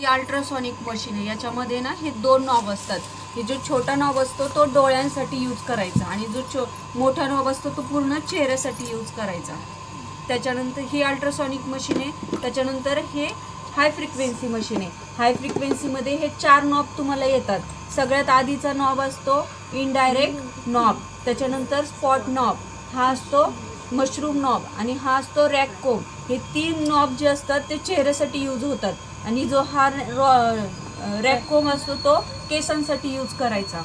ही ultrasonic machine आहे। याच्यामध्ये ना हे दोन नॉब असतात। हे जो छोटा नॉब असतो तो डोळ्यांसाठी यूज करायचा आणि जो मोठा नॉब असतो तो पूर्ण चेहऱ्यासाठी यूज करायचा। त्याच्यानंतर ही अल्ट्रासॉनिक मशीन आहे। त्याच्यानंतर हे हाय फ्रिक्वेन्सी मशीन आहे। हाय फ्रिक्वेन्सीमध्ये हे 4 नॉब तुम्हाला येतात। सगळ्यात आधीचा नॉब असतो इनडायरेक्ट नॉब, त्याच्यानंतर स्पॉट नॉब, हा असतो मशरूम नॉब आणि हा असतो रॅक कोम। हे 3 नॉब जे असतात ते चेहऱ्यासाठी यूज होतात आणि जो हा रॅक कोम असतो तो केसांसाठी यूज करायचा।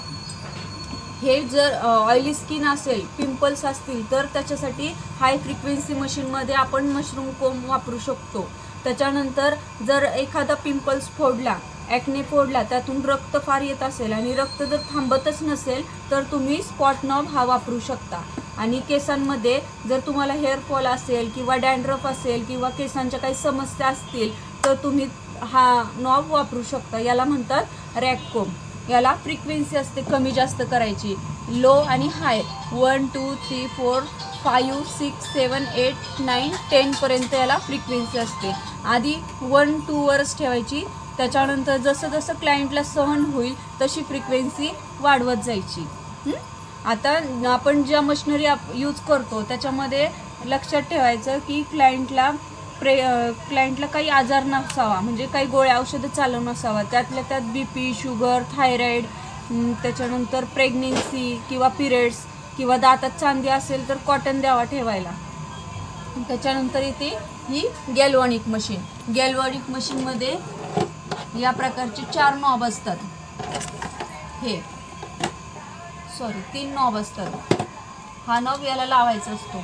हे जर ऑइली स्किन असेल, पिंपल्स असतील तर त्याच्यासाठी हाय फ्रिक्वेन्सी मशीनमध्ये आपण मशरूम कोम वापरू शकतो। त्याच्यानंतर जर एखादा पिंपल्स फोडला, ॲक्ने फोडला, त्यातून रक्त फार येत असेल आणि रक्त जर थांबतच नसेल तर तुम्ही स्पॉट नॉब हा वापरू शकता। आणि केसांमध्ये जर तुम्हाला हेअर फॉल असेल किंवा डॅन्ड्रफ असेल किंवा केसांच्या काही समस्या असतील तर तुम्ही हा नॉब वापरू शकता। याला म्हणतात रॅक कोम। याला फ्रिक्वेन्सी असते कमी जास्त करायची, लो आणि हाय 1 2 3 4 5 6 7 8 9 10 पर्यंत याला फ्रिक्वेन्सी असते। आधी 1 2 वरच ठेवायची, त्याच्यानंतर जसं जसं क्लायंटला सहन होईल तशी फ्रिक्वेन्सी वाढवत जायची। आता आपण ज्या मशिनरी यूज करतो त्याच्यामध्ये लक्षात ठेवायचं की क्लायंटला काही आजार नसावा, म्हणजे काही गोळ्या औषधं चालू नसावा। त्यातल्या त्यात BP, शुगर, थायरॉईड, त्याच्यानंतर प्रेग्नेन्सी किंवा पिरियड्स किंवा दातात चांदी असेल तर कॉटन द्यावा ठेवायला। त्याच्यानंतर इथे ही गॅल्व्हॅनिक मशीन। गॅल्व्हॅनिक मशीनमध्ये या प्रकारचे 4 नॉब असतात। हे 3 नॉब असतात। हा नॉब याला लावायचा असतो।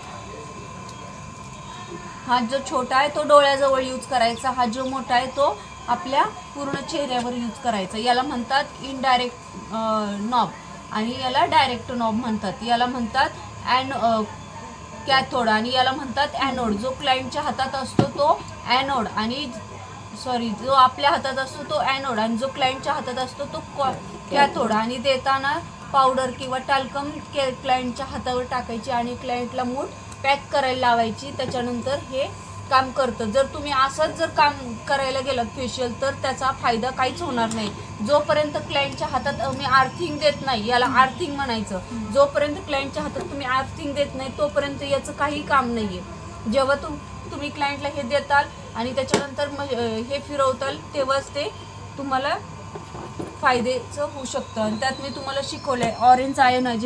हा जो छोटा आहे तो डोळ्याजवळ यूज करायचा, हा जो मोठा आहे तो आपल्या पूर्ण चेहऱ्यावर यूज करायचा। याला म्हणतात इनडायरेक्ट नॉब आणि याला डायरेक्ट नॉब म्हणतात। याला म्हणतात कॅथोड आणि याला म्हणतात ॲनोड। जो क्लायंटच्या हातात असतो तो ॲनोड आणि जो आपल्या हातात असतो तो ॲनोड आणि जो क्लायंटच्या हातात असतो तो कॅथोड। आणि देताना पावडर किंवा टाल्कम क्लायंटच्या हातावर टाकायची आणि क्लायंटला मूठ पॅक करायला लावायची। त्याच्यानंतर हे काम करतं। जर तुम्ही असंच जर काम करायला गेलात फेशियल तर त्याचा फायदा काहीच होणार नाही। जोपर्यंत क्लायंटच्या हातात तुम्ही आर्थिंग देत नाही, याला आर्थिंग म्हणायचं, जोपर्यंत क्लायंटच्या हातात तुम्ही आर्थिंग देत नाही तोपर्यंत याचं काही काम नाही आहे। जेव्हा तुम्ही क्लायंटला हे देताल आणि त्याच्यानंतर हे फिरवताल तेव्हाच ते तुम्हाला फायद्याचं होऊ शकतं। आणि त्यात मी तुम्हाला शिकवलं आहे ऑरेंज आयनायझेशन।